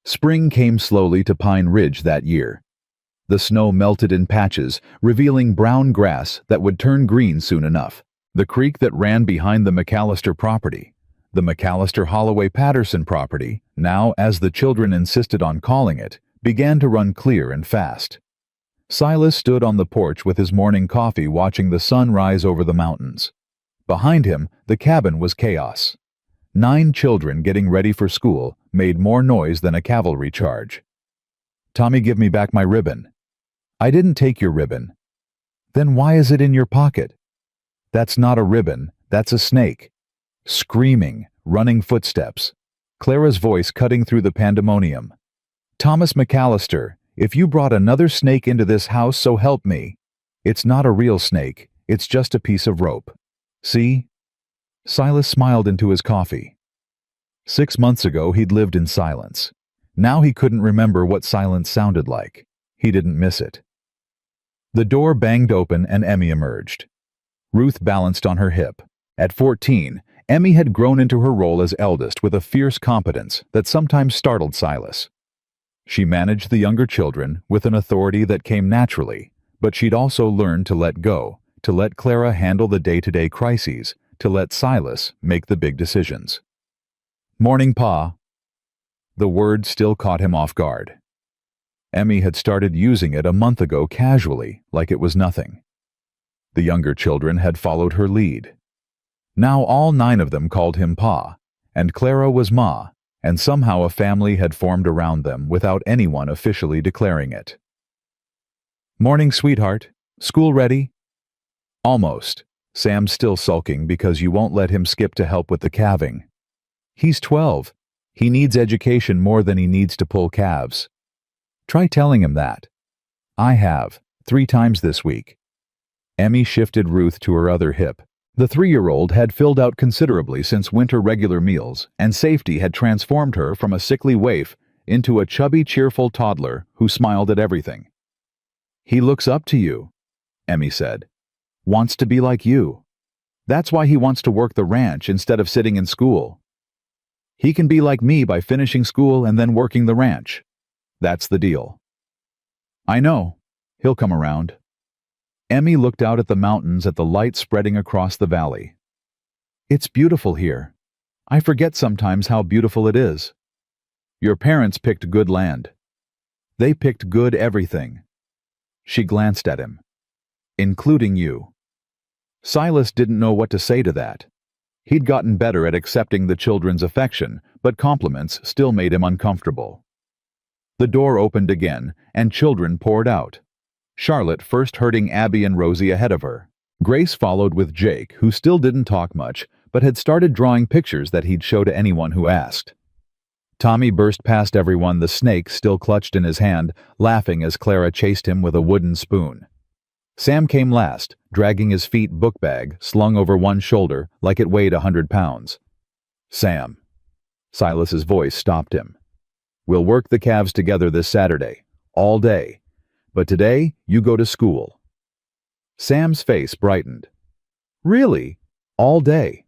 Spring came slowly to Pine Ridge that year. The snow melted in patches, revealing brown grass that would turn green soon enough. The creek that ran behind the McAllister property, the McAllister Holloway Patterson property, now, as the children insisted on calling it, began to run clear and fast. Silas stood on the porch with his morning coffee, watching the sun rise over the mountains. Behind him, the cabin was chaos. 9 children getting ready for school made more noise than a cavalry charge. "Tommy, give me back my ribbon." "I didn't take your ribbon." "Then why is it in your pocket?" "That's not a ribbon, that's a snake." Screaming, running footsteps. Clara's voice cutting through the pandemonium. "Thomas McAllister, if you brought another snake into this house, so help me. It's not a real snake, It's just a piece of rope. See? Silas smiled into his coffee. 6 months ago, he'd lived in silence. Now he couldn't remember what silence sounded like. He didn't miss it. The door banged open and Emmy emerged. Ruth balanced on her hip. At 14, Emmy had grown into her role as eldest with a fierce competence that sometimes startled Silas. She managed the younger children with an authority that came naturally, but she'd also learned to let go, to let Clara handle the day-to-day crises, to let Silas make the big decisions. "Morning, Pa." The word still caught him off guard. Emmy had started using it a month ago casually, like it was nothing. The younger children had followed her lead. Now all 9 of them called him Pa, and Clara was Ma, and somehow a family had formed around them without anyone officially declaring it. "Morning, sweetheart. School ready?" "Almost. Sam's still sulking because you won't let him skip to help with the calving. He's 12. He needs education more than he needs to pull calves. Try telling him that." "I have, 3 times this week." Emmy shifted Ruth to her other hip. The 3-year-old had filled out considerably since winter regular meals, and safety had transformed her from a sickly waif into a chubby, cheerful toddler who smiled at everything. "He looks up to you," Emmy said. "Wants to be like you. That's why he wants to work the ranch instead of sitting in school. He can be like me by finishing school and then working the ranch. That's the deal." "I know. He'll come around." Emmy looked out at the mountains at the light spreading across the valley. "It's beautiful here. I forget sometimes how beautiful it is. Your parents picked good land. They picked good everything." She glanced at him. "Including you." Silas didn't know what to say to that. He'd gotten better at accepting the children's affection, but compliments still made him uncomfortable. The door opened again, and children poured out. Charlotte first herding Abby and Rosie ahead of her. Grace followed with Jake, who still didn't talk much, but had started drawing pictures that he'd show to anyone who asked. Tommy burst past everyone, the snake still clutched in his hand, laughing as Clara chased him with a wooden spoon. Sam came last, dragging his feet book bag slung over one shoulder like it weighed 100 pounds. "Sam." Silas's voice stopped him. "We'll work the calves together this Saturday, all day. But today, you go to school." Sam's face brightened. "Really? All day?"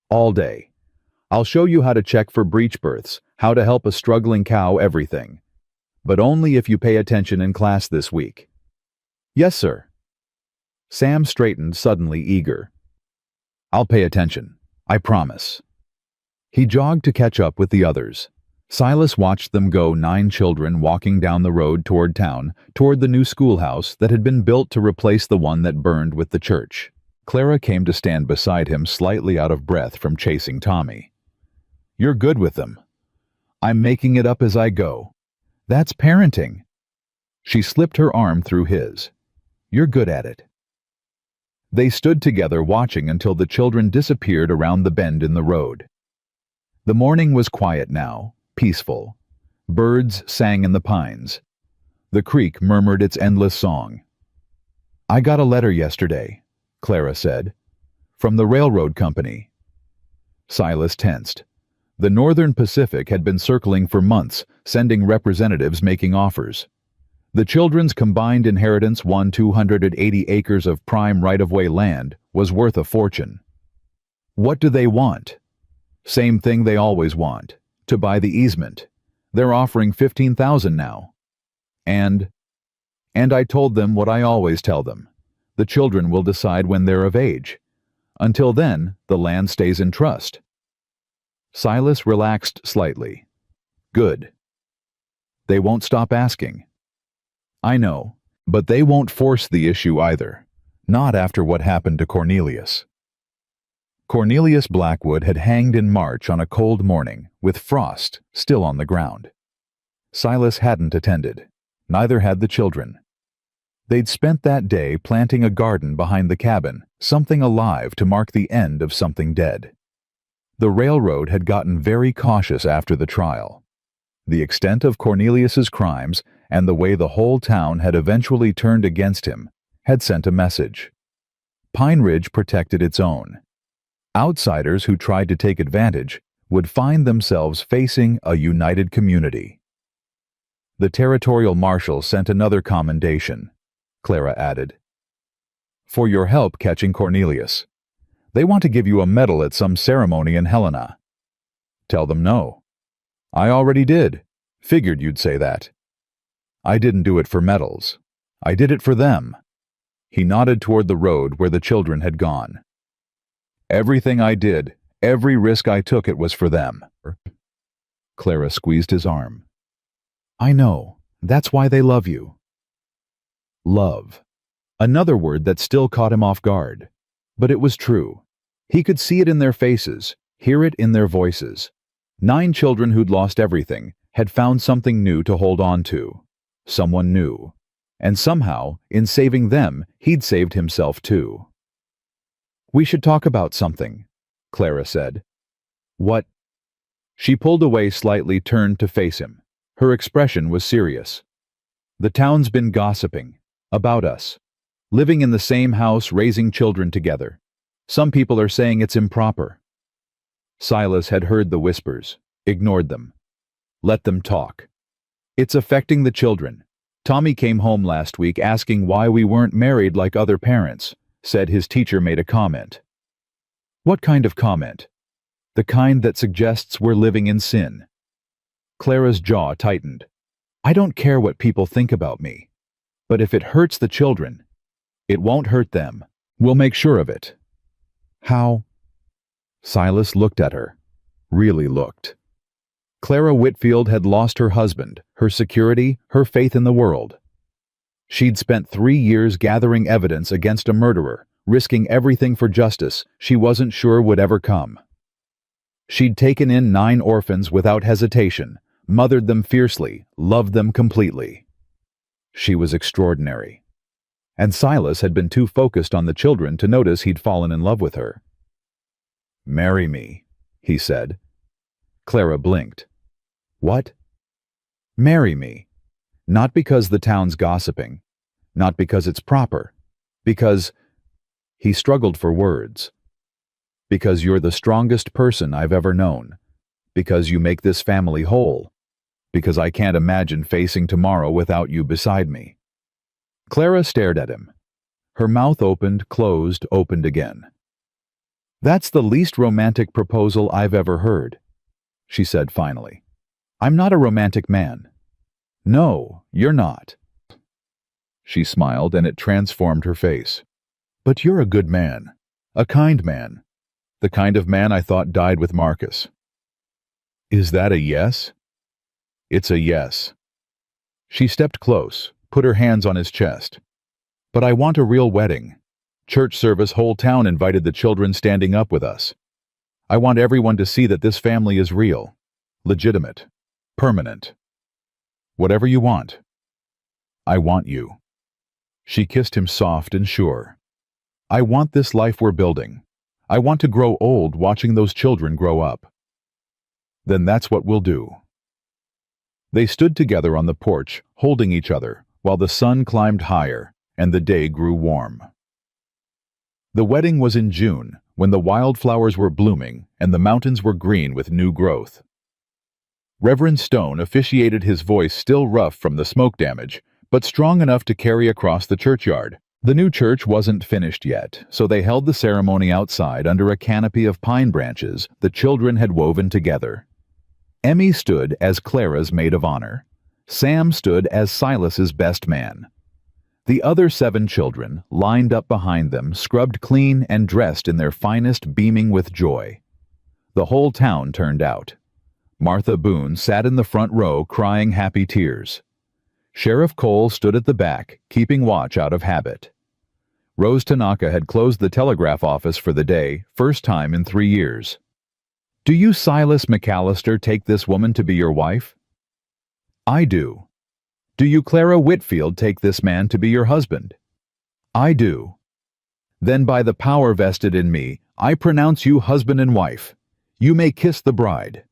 "All day. I'll show you how to check for breech births, how to help a struggling cow, everything. But only if you pay attention in class this week." "Yes, sir." Sam straightened, suddenly eager. "I'll pay attention. I promise." He jogged to catch up with the others. Silas watched them go, 9 children walking down the road toward town, toward the new schoolhouse that had been built to replace the one that burned with the church. Clara came to stand beside him, slightly out of breath from chasing Tommy. "You're good with them." "I'm making it up as I go." "That's parenting." She slipped her arm through his. "You're good at it." They stood together watching until the children disappeared around the bend in the road. The morning was quiet now. Peaceful. Birds sang in the pines. The creek murmured its endless song. "I got a letter yesterday," Clara said. "From the railroad company." Silas tensed. The Northern Pacific had been circling for months, sending representatives making offers. The children's combined inheritance, 280 acres of prime right-of-way land, was worth a fortune. What do they want? Same thing they always want. To buy the easement. They're offering $15,000 now. And I told them what I always tell them. The children will decide when they're of age. Until then, the land stays in trust. Silas relaxed slightly. Good. They won't stop asking. I know, but they won't force the issue either. Not after what happened to Cornelius. Cornelius Blackwood had hanged in March on a cold morning, with frost still on the ground. Silas hadn't attended. Neither had the children. They'd spent that day planting a garden behind the cabin, something alive to mark the end of something dead. The railroad had gotten very cautious after the trial. The extent of Cornelius's crimes and the way the whole town had eventually turned against him had sent a message. Pine Ridge protected its own. Outsiders who tried to take advantage would find themselves facing a united community. The territorial marshal sent another commendation, Clara added. For your help catching Cornelius. They want to give you a medal at some ceremony in Helena. Tell them no. I already did. Figured you'd say that. I didn't do it for medals. I did it for them. He nodded toward the road where the children had gone. Everything I did, every risk I took, it was for them. Clara squeezed his arm. I know. That's why they love you. Love. Another word that still caught him off guard. But it was true. He could see it in their faces, hear it in their voices. 9 children who'd lost everything had found something new to hold on to. Someone new. And somehow, in saving them, he'd saved himself too. We should talk about something, Clara said. What? She pulled away slightly, turned to face him. Her expression was serious. The town's been gossiping. About us. Living in the same house, raising children together. Some people are saying it's improper. Silas had heard the whispers, ignored them. Let them talk. It's affecting the children. Tommy came home last week asking why we weren't married like other parents, said his teacher made a comment. What kind of comment? The kind that suggests we're living in sin. Clara's jaw tightened. I don't care what people think about me. But if it hurts the children, it won't hurt them. We'll make sure of it. How? Silas looked at her. Really looked. Clara Whitfield had lost her husband, her security, her faith in the world. She'd spent 3 years gathering evidence against a murderer, risking everything for justice she wasn't sure would ever come. She'd taken in 9 orphans without hesitation, mothered them fiercely, loved them completely. She was extraordinary. And Silas had been too focused on the children to notice he'd fallen in love with her. Marry me, he said. Clara blinked. What? Marry me. Not because the town's gossiping. Not because it's proper. Because... He struggled for words. Because you're the strongest person I've ever known. Because you make this family whole. Because I can't imagine facing tomorrow without you beside me. Clara stared at him. Her mouth opened, closed, opened again. That's the least romantic proposal I've ever heard, she said finally. I'm not a romantic man. No, you're not. She smiled, and it transformed her face. But you're a good man. A kind man. The kind of man I thought died with Marcus. Is that a yes? It's a yes. She stepped close, put her hands on his chest. But I want a real wedding. Church service, whole town invited, the children standing up with us. I want everyone to see that this family is real, legitimate, permanent. Whatever you want. I want you. She kissed him soft and sure. I want this life we're building. I want to grow old watching those children grow up. Then that's what we'll do. They stood together on the porch, holding each other, while the sun climbed higher and the day grew warm. The wedding was in June, when the wildflowers were blooming and the mountains were green with new growth. Reverend Stone officiated, his voice still rough from the smoke damage, but strong enough to carry across the churchyard. The new church wasn't finished yet, so they held the ceremony outside under a canopy of pine branches the children had woven together. Emmy stood as Clara's maid of honor. Sam stood as Silas's best man. The other 7 children, lined up behind them, scrubbed clean and dressed in their finest, beaming with joy. The whole town turned out. Martha Boone sat in the front row crying happy tears. Sheriff Cole stood at the back, keeping watch out of habit. Rose Tanaka had closed the telegraph office for the day, first time in 3 years. Do you, Silas McAllister, take this woman to be your wife? I do. Do you, Clara Whitfield, take this man to be your husband? I do. Then by the power vested in me, I pronounce you husband and wife. You may kiss the bride.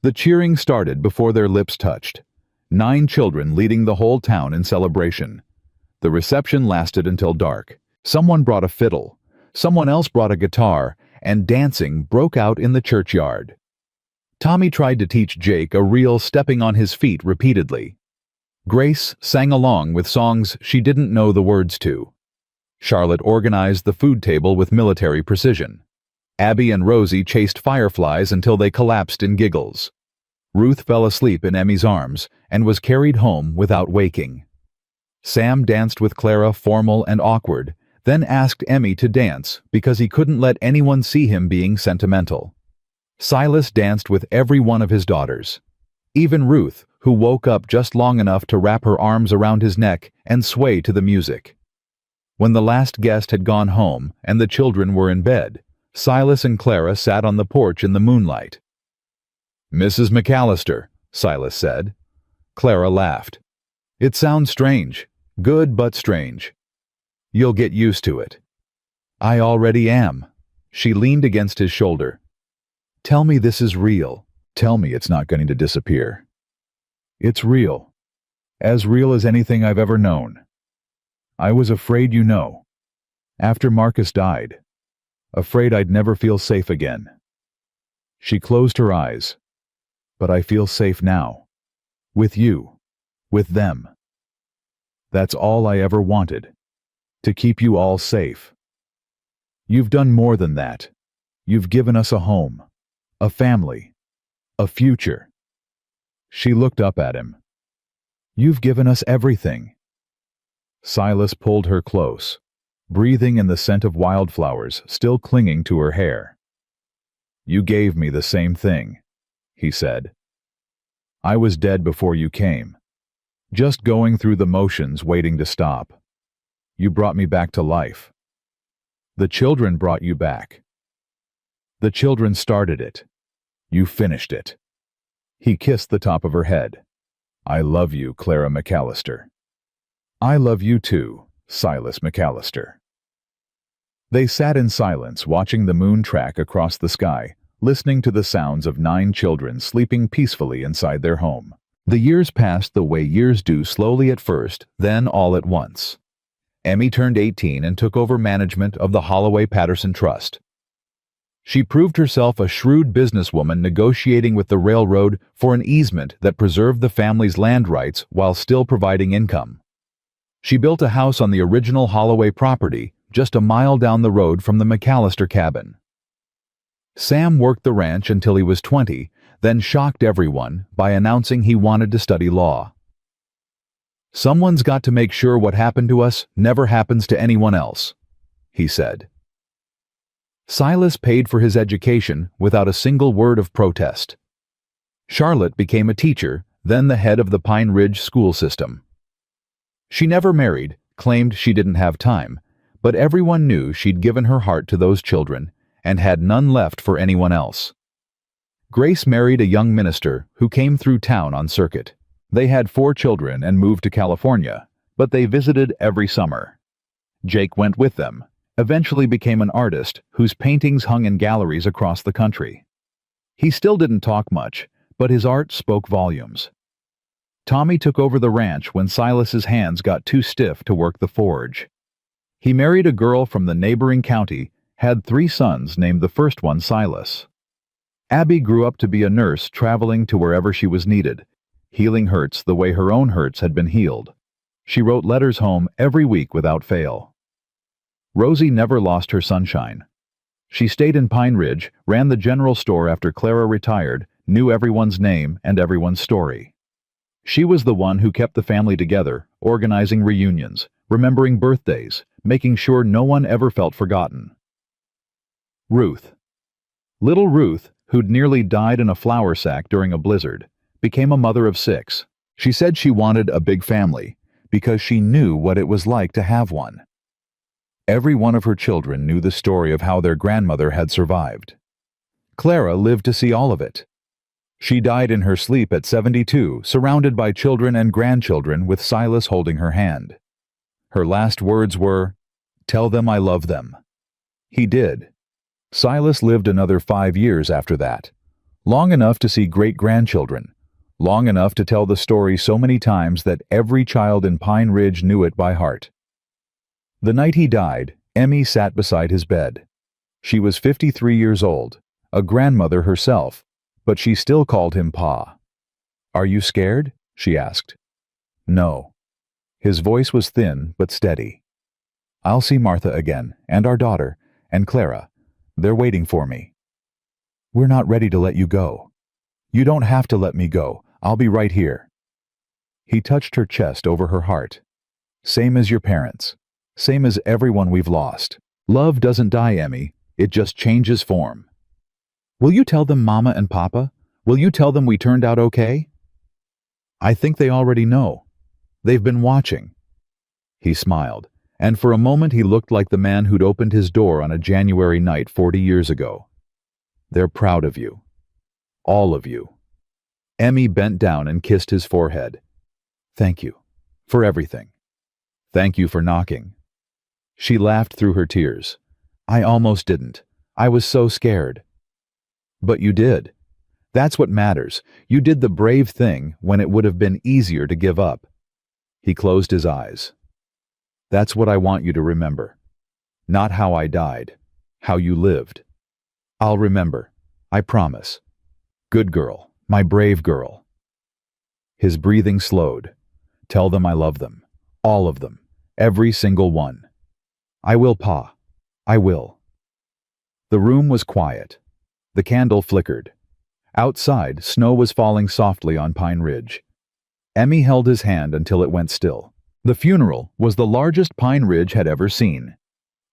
The cheering started before their lips touched. 9 children leading the whole town in celebration. The reception lasted until dark. Someone brought a fiddle. Someone else brought a guitar, and dancing broke out in the churchyard. Tommy tried to teach Jake a reel stepping on his feet repeatedly. Grace sang along with songs she didn't know the words to. Charlotte organized the food table with military precision. Abby and Rosie chased fireflies until they collapsed in giggles. Ruth fell asleep in Emmy's arms and was carried home without waking. Sam danced with Clara, formal and awkward, then asked Emmy to dance because he couldn't let anyone see him being sentimental. Silas danced with every one of his daughters. Even Ruth, who woke up just long enough to wrap her arms around his neck and sway to the music. When the last guest had gone home and the children were in bed, Silas and Clara sat on the porch in the moonlight. "Mrs. McAllister," Silas said. Clara laughed. "It sounds strange. Good but strange. You'll get used to it." "I already am." She leaned against his shoulder. "Tell me this is real. Tell me it's not going to disappear." "It's real. As real as anything I've ever known. I was afraid, you know. After Marcus died. Afraid I'd never feel safe again." She closed her eyes. "But I feel safe now. With you. With them. That's all I ever wanted. To keep you all safe. You've done more than that. You've given us a home. A family. A future." She looked up at him. "You've given us everything." Silas pulled her close, breathing in the scent of wildflowers still clinging to her hair. "You gave me the same thing," he said. "I was dead before you came. Just going through the motions waiting to stop. You brought me back to life. The children brought you back. The children started it. You finished it." He kissed the top of her head. "I love you, Clara McAllister." "I love you too, Silas McAllister." They sat in silence, watching the moon track across the sky, listening to the sounds of 9 children sleeping peacefully inside their home. The years passed the way years do, slowly at first, then all at once. Emmy turned 18 and took over management of the Holloway Patterson Trust. She proved herself a shrewd businesswoman negotiating with the railroad for an easement that preserved the family's land rights while still providing income. She built a house on the original Holloway property, just a mile down the road from the McAllister cabin. Sam worked the ranch until he was 20, then shocked everyone by announcing he wanted to study law. "Someone's got to make sure what happened to us never happens to anyone else," he said. Silas paid for his education without a single word of protest. Charlotte became a teacher, then the head of the Pine Ridge school system. She never married, claimed she didn't have time, but everyone knew she'd given her heart to those children and had none left for anyone else. Grace married a young minister who came through town on circuit. They had 4 children and moved to California, but they visited every summer. Jake went with them, eventually became an artist whose paintings hung in galleries across the country. He still didn't talk much, but his art spoke volumes. Tommy took over the ranch when Silas's hands got too stiff to work the forge. He married a girl from the neighboring county, had 3 sons named the first one Silas. Abby grew up to be a nurse traveling to wherever she was needed, healing hurts the way her own hurts had been healed. She wrote letters home every week without fail. Rosie never lost her sunshine. She stayed in Pine Ridge, ran the general store after Clara retired, knew everyone's name and everyone's story. She was the one who kept the family together, organizing reunions, remembering birthdays, making sure no one ever felt forgotten. Ruth. Little Ruth, who'd nearly died in a flour sack during a blizzard, became a mother of 6. She said she wanted a big family because she knew what it was like to have one. Every one of her children knew the story of how their grandmother had survived. Clara lived to see all of it. She died in her sleep at 72, surrounded by children and grandchildren with Silas holding her hand. Her last words were, "Tell them I love them." He did. Silas lived another 5 years after that, long enough to see great-grandchildren, long enough to tell the story so many times that every child in Pine Ridge knew it by heart. The night he died, Emmy sat beside his bed. She was 53 years old, a grandmother herself, but she still called him Pa. "Are you scared?" she asked. "No." His voice was thin but steady. "I'll see Martha again, and our daughter, and Clara. They're waiting for me." "We're not ready to let you go." "You don't have to let me go. I'll be right here." He touched her chest over her heart. "Same as your parents. Same as everyone we've lost. Love doesn't die, Emmy. It just changes form." "Will you tell them, Mama and Papa? Will you tell them we turned out okay?" "I think they already know. They've been watching." He smiled, and for a moment he looked like the man who'd opened his door on a January night 40 years ago. "They're proud of you. All of you." Emmy bent down and kissed his forehead. "Thank you. For everything. Thank you for knocking." She laughed through her tears. "I almost didn't. I was so scared." "But you did. That's what matters. You did the brave thing when it would have been easier to give up." He closed his eyes. "That's what I want you to remember. Not how I died. How you lived." "I'll remember. I promise. Good girl. My brave girl." His breathing slowed. "Tell them I love them. All of them. Every single one." "I will, Pa. I will." The room was quiet. The candle flickered. Outside, snow was falling softly on Pine Ridge. Emmy held his hand until it went still. The funeral was the largest Pine Ridge had ever seen.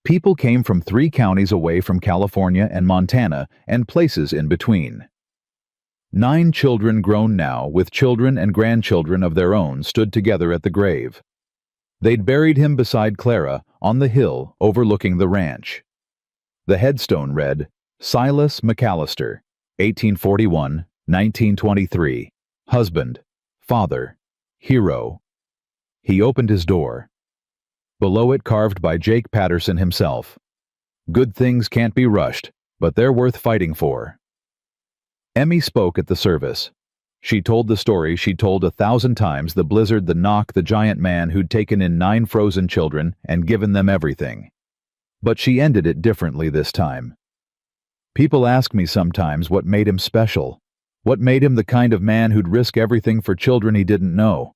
People came from 3 counties away from California and Montana and places in between. 9 children grown now, with children and grandchildren of their own, stood together at the grave. They'd buried him beside Clara, on the hill overlooking the ranch. The headstone read, "Silas McAllister, 1841-1923, husband, father, hero." He opened his door. Below it, carved by Jake Patterson himself, "Good things can't be rushed, but they're worth fighting for." Emmy spoke at the service. She told the story she'd told 1,000 times: the blizzard, the knock, the giant man who'd taken in 9 frozen children and given them everything. But she ended it differently this time. "People ask me sometimes what made him special, what made him the kind of man who'd risk everything for children he didn't know,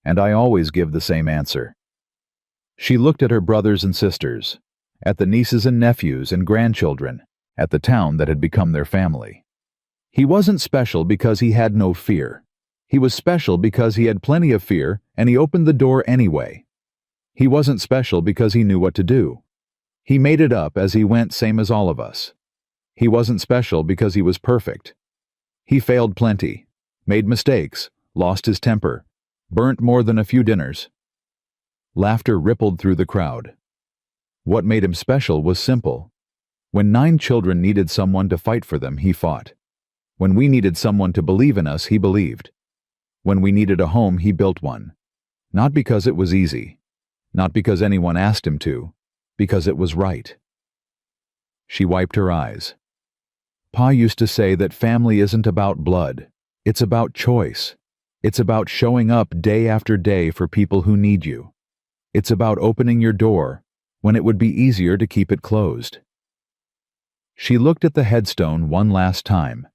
and I always give the same answer." She looked at her brothers and sisters, at the nieces and nephews and grandchildren, at the town that had become their family. He wasn't special because he had no fear. He was special because he had plenty of fear, and he opened the door anyway. He wasn't special because he knew what to do. He made it up as he went, same as all of us. He wasn't special because he was perfect. He failed plenty, made mistakes, lost his temper, burnt more than a few dinners. Laughter rippled through the crowd. What made him special was simple. When 9 children needed someone to fight for them, he fought. When we needed someone to believe in us, he believed. When we needed a home, he built one. Not because it was easy, not because anyone asked him to, because it was right. She wiped her eyes. Pa used to say that family isn't about blood. It's about choice. It's about showing up day after day for people who need you. It's about opening your door when it would be easier to keep it closed. She looked at the headstone one last time.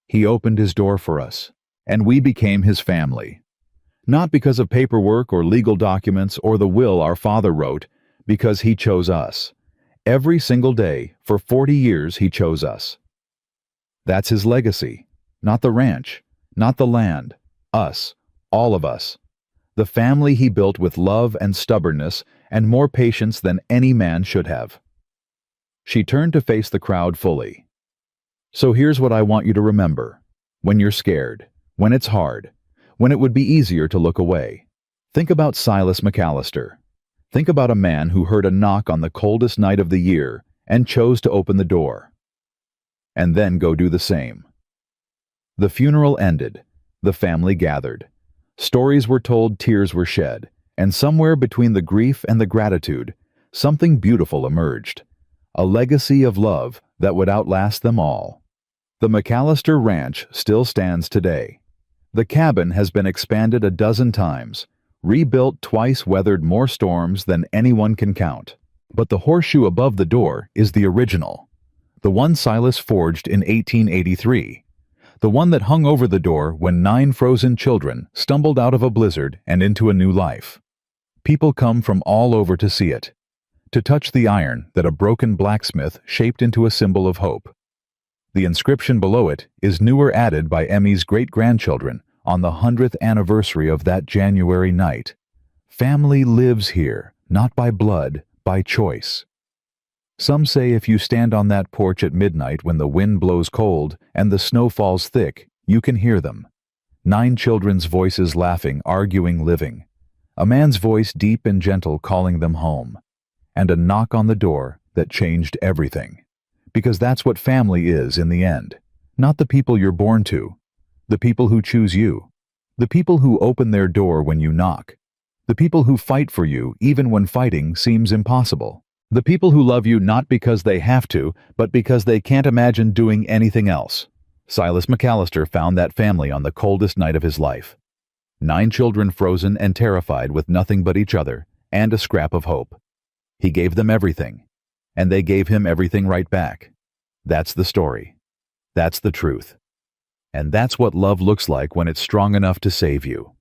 He opened his door for us, and we became his family. Not because of paperwork or legal documents or the will our father wrote, because he chose us. Every single day, for 40 years, he chose us. That's his legacy. Not the ranch, not the land. Us, all of us. The family he built with love and stubbornness and more patience than any man should have. She turned to face the crowd fully. "So here's what I want you to remember. When you're scared, when it's hard, when it would be easier to look away, think about Silas McAllister. Think about a man who heard a knock on the coldest night of the year and chose to open the door. And then go do the same." The funeral ended. The family gathered. Stories were told, tears were shed, and somewhere between the grief and the gratitude, something beautiful emerged. A legacy of love that would outlast them all. The McAllister Ranch still stands today. The cabin has been expanded a dozen times, rebuilt twice, weathered more storms than anyone can count. But the horseshoe above the door is the original, the one Silas forged in 1883, the one that hung over the door when 9 frozen children stumbled out of a blizzard and into a new life. People come from all over to see it, to touch the iron that a broken blacksmith shaped into a symbol of hope. The inscription below it is newer added by Emmy's great-grandchildren on the 100th anniversary of that January night. Family lives here, not by blood, by choice. Some say if you stand on that porch at midnight when the wind blows cold and the snow falls thick, you can hear them. 9 children's voices laughing, arguing, living. A man's voice deep and gentle calling them home. And a knock on the door that changed everything. Because that's what family is in the end. Not the people you're born to. The people who choose you. The people who open their door when you knock. The people who fight for you even when fighting seems impossible. The people who love you not because they have to, but because they can't imagine doing anything else. Silas McAllister found that family on the coldest night of his life. 9 children frozen and terrified with nothing but each other and a scrap of hope. He gave them everything, and they gave him everything right back. That's the story. That's the truth. And that's what love looks like when it's strong enough to save you.